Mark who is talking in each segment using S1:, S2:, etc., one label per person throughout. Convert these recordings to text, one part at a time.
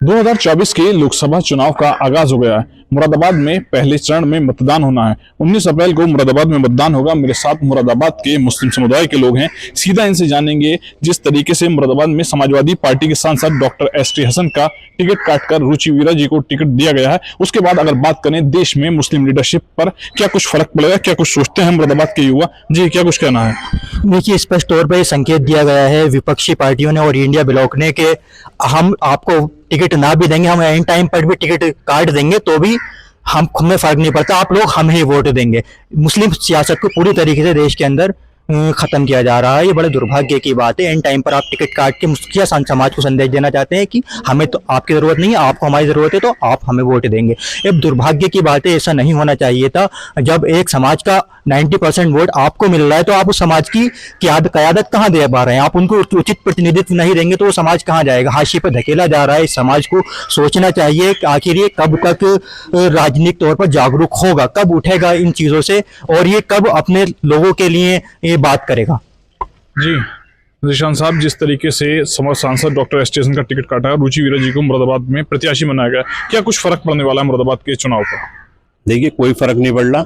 S1: 2024 के लोकसभा चुनाव का आगाज हो गया है। मुरादाबाद में पहले चरण में मतदान होना है। 19 अप्रैल को मुरादाबाद में मतदान होगा। मेरे साथ मुरादाबाद के मुस्लिम समुदाय के लोग हैं। सीधा इनसे जानेंगे जिस तरीके से मुरादाबाद में समाजवादी पार्टी के सांसद डॉक्टर एसटी हसन का टिकट काटकर रुचि वीरा जी को टिकट दिया गया है, उसके बाद अगर बात करें देश में मुस्लिम लीडरशिप पर क्या कुछ फर्क पड़ेगा, क्या कुछ सोचते हैं मुरादाबाद के युवा जी, क्या कुछ कहना है?
S2: देखिए, स्पष्ट तौर पर संकेत दिया गया है विपक्षी पार्टियों ने और इंडिया ब्लॉक ने कि हम आपको टिकट ना भी देंगे, हम एंड टाइम पर भी टिकट काट देंगे तो भी हमें फर्क नहीं पड़ता, आप लोग हमें ही वोट देंगे। मुस्लिम सियासत को पूरी तरीके से देश के अंदर खत्म किया जा रहा है। ये बड़े दुर्भाग्य की बात है। एंड टाइम पर आप टिकट काट के मुस्लिम समाज को संदेश देना चाहते हैं कि हमें तो आपकी जरूरत नहीं है, आपको हमारी जरूरत है तो आप हमें वोट देंगे। ये दुर्भाग्य की बात है, ऐसा नहीं होना चाहिए था। जब एक समाज का 90% वोट आपको मिल रहा है तो आप उस समाज की क़यादत कहाँ दे पा रहे हैं? आप उनको उचित प्रतिनिधित्व नहीं देंगे तो वो समाज कहाँ जाएगा? हाशिए पर धकेला जा रहा है। इस समाज को सोचना चाहिए कि आखिर ये कब तक राजनीतिक तौर पर जागरूक होगा, कब उठेगा इन चीजों से और ये कब अपने लोगों के लिए ये बात करेगा।
S1: जी निशान साहब, जिस तरीके से सांसद डॉक्टर एस टी हसन का टिकट काटा है, रुचि वीरा जी को मुरादाबाद में प्रत्याशी बनाया गया, क्या कुछ फर्क पड़ने वाला है मुरादाबाद के चुनाव पर?
S3: देखिए, कोई फर्क नहीं पड़ रहा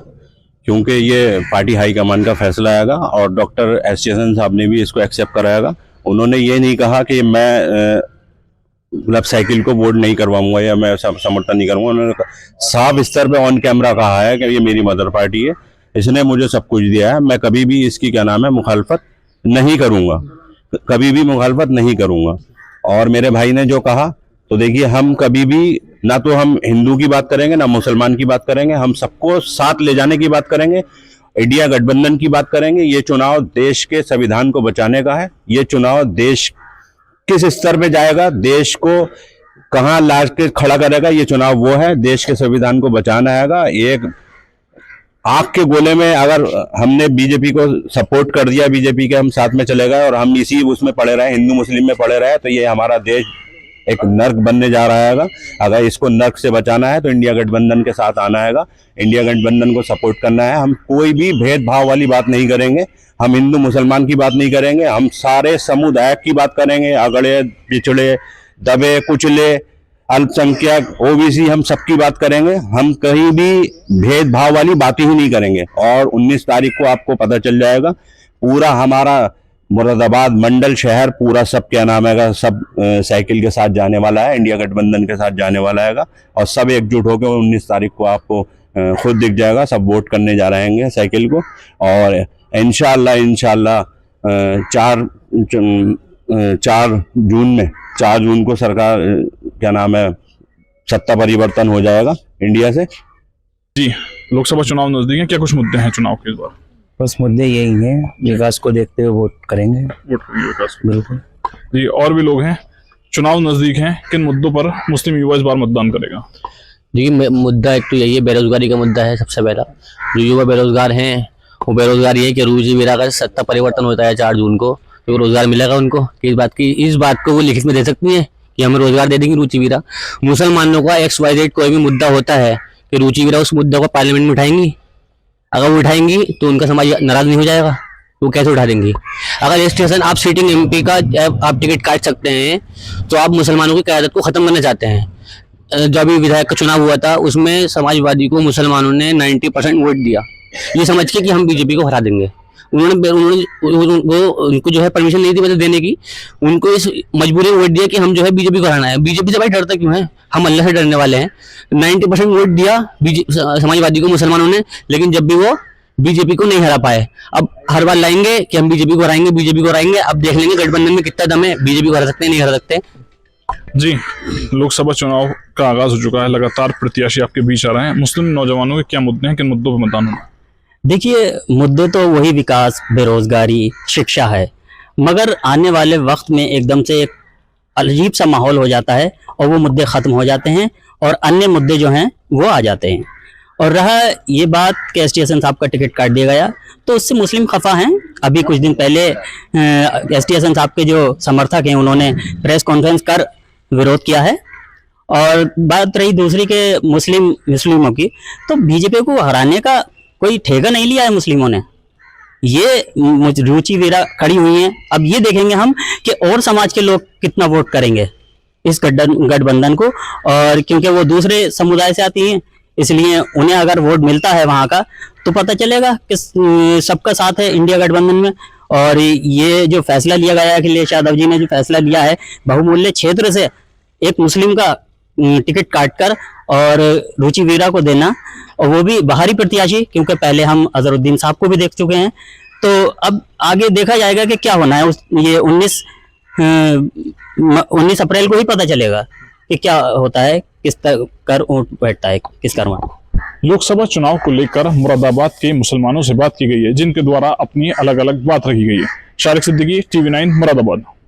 S3: क्योंकि ये पार्टी हाईकमान का फैसला आएगा और डॉक्टर एस टी हसन साहब ने भी इसको एक्सेप्ट कराएगा। उन्होंने ये नहीं कहा कि मैं गुलाब साइकिल को वोट नहीं करवाऊंगा या मैं समर्थन नहीं करूंगा। उन्होंने साफ स्तर पे ऑन कैमरा कहा है कि ये मेरी मदर पार्टी है, इसने मुझे सब कुछ दिया है, मैं कभी भी इसकी मुखालफत नहीं करूंगा, कभी भी मुखालफत नहीं करूंगा। और मेरे भाई ने जो कहा, तो देखिए, हम कभी भी ना तो हम हिंदू की बात करेंगे ना मुसलमान की बात करेंगे, हम सबको साथ ले जाने की बात करेंगे, इंडिया गठबंधन की बात करेंगे। ये चुनाव देश के संविधान को बचाने का है। ये चुनाव देश किस स्तर पे जाएगा, देश को कहाँ ला के खड़ा करेगा, ये चुनाव वो है। देश के संविधान को बचाना आएगा। एक आग के गोले में अगर हमने बीजेपी को सपोर्ट कर दिया, बीजेपी के हम साथ में चले गए और हम इसी उसमें पड़े रहे, हिंदू मुस्लिम में पड़े रहे, तो ये हमारा देश एक नर्क बनने जा रहा है। अगर इसको नर्क से बचाना है तो इंडिया गठबंधन के साथ आना है, इंडिया गठबंधन को सपोर्ट करना है। हम कोई भी भेदभाव वाली बात नहीं करेंगे, हम हिंदू मुसलमान की बात नहीं करेंगे, हम सारे समुदाय की बात करेंगे। अगड़े पिछड़े दबे कुचले अल्पसंख्यक ओबीसी, हम सबकी बात करेंगे। हम कहीं भी भेदभाव वाली बातें ही नहीं करेंगे। और 19 तारीख को आपको पता चल जाएगा, पूरा हमारा मुरादाबाद मंडल शहर पूरा सब सब साइकिल के साथ जाने वाला है, इंडिया गठबंधन के साथ जाने वाला है और सब एकजुट होकर 19 तारीख को आपको खुद दिख जाएगा, सब वोट करने जा रहे हैं साइकिल को। और इंशाल्लाह 4 जून को सरकार सत्ता परिवर्तन हो जाएगा इंडिया से।
S1: जी, लोकसभा चुनाव नजदीक है, क्या कुछ मुद्दे हैं चुनाव के इस बार?
S4: बस मुद्दे यही हैं, विकास को देखते हुए वोट करेंगे।
S1: विकास,
S4: बिल्कुल
S1: जी। और भी लोग हैं, चुनाव नजदीक हैं, किन मुद्दों पर मुस्लिम युवा इस बार मतदान करेगा?
S5: देखिए, मुद्दा एक तो यही है, बेरोजगारी का मुद्दा है सबसे पहला। जो युवा बेरोजगार हैं वो बेरोजगार ये है कि रुचि वीरा का सत्ता परिवर्तन होता है 4 जून को, तो रोजगार मिलेगा उनको। इस बात को वो लिखित में दे सकती है कि हमें रोजगार दे देंगी रुचि वीरा। मुसलमानों का XYZ कोई भी मुद्दा होता है कि रुचि वीरा उस मुद्दे को पार्लियामेंट में उठाएंगी। अगर वो उठाएंगी तो उनका समाज नाराज नहीं हो जाएगा, वो कैसे उठा देंगी? अगर एस टी हसन आप सिटिंग MP का आप टिकट काट सकते हैं तो आप मुसलमानों की क़यादत को खत्म करना चाहते हैं। जब भी विधायक का चुनाव हुआ था उसमें समाजवादी को मुसलमानों ने 90% वोट दिया, ये समझ के कि हम बीजेपी को हरा देंगे। उनको जो है परमिशन नहीं दी मतलब देने की, उनको इस मजबूरी में वोट दिया कि हम जो है बीजेपी को हराना है। बीजेपी से भाई डरता क्यों है? हम अल्लाह से डरने वाले हैं। 90% वोट दिया समाजवादी को मुसलमानों ने, लेकिन जब भी वो बीजेपी को नहीं हरा पाए। अब हर बार लाएंगे कि हम बीजेपी को हराएंगे। अब देख लेंगे गठबंधन में कितना दम है, बीजेपी को हरा सकते हैं नहीं हरा सकते।
S1: जी, लोकसभा चुनाव का आगाज हो चुका है, लगातार प्रत्याशी आपके बीच आ रहे हैं। मुस्लिम नौजवानों के क्या मुद्दे हैं, किन मुद्दों पर मतदान होगा?
S4: देखिए, मुद्दे तो वही विकास, बेरोजगारी, शिक्षा है, मगर आने वाले वक्त में एकदम से एक अजीब सा माहौल हो जाता है और वो मुद्दे खत्म हो जाते हैं और अन्य मुद्दे जो हैं वो आ जाते हैं। और रहा ये बात कि एस टी हसन साहब का टिकट काट दिया गया, तो उससे मुस्लिम खफा हैं। अभी कुछ दिन पहले एस टी हसन साहब के जो समर्थक हैं उन्होंने प्रेस कॉन्फ्रेंस कर विरोध किया है। और बात रही दूसरी के मुस्लिमों की, तो बीजेपी को हराने का कोई ठेका नहीं लिया है मुस्लिमों ने। ये रुचि वीरा खड़ी हुई हैं। अब ये देखेंगे हम कि और समाज के लोग कितना वोट करेंगे। इस गठबंधन को। और क्योंकि वो दूसरे समुदाय से आती हैं, इसलिए उन्हें अगर वोट मिलता है वहां का तो पता चलेगा कि सबका साथ है इंडिया गठबंधन में। और ये जो फैसला लिया गया है, अखिलेश यादव जी ने जो फैसला लिया है बहुमूल्य क्षेत्र से एक मुस्लिम का टिकट काटकर और रुचि वीरा को देना, और वो भी बाहरी प्रत्याशी, क्योंकि पहले हम अजहरुद्दीन साहब को भी देख चुके हैं। तो अब आगे देखा जाएगा कि क्या होना है। ये 19 अप्रैल को ही पता चलेगा कि क्या होता है, किस कर वोट बैठता है, किस कर वोट।
S1: लोकसभा चुनाव को लेकर मुरादाबाद के मुसलमानों से बात की गई है, जिनके द्वारा अपनी अलग अलग बात रखी गई है। शारिक सिद्दीकी, TV9 मुरादाबाद।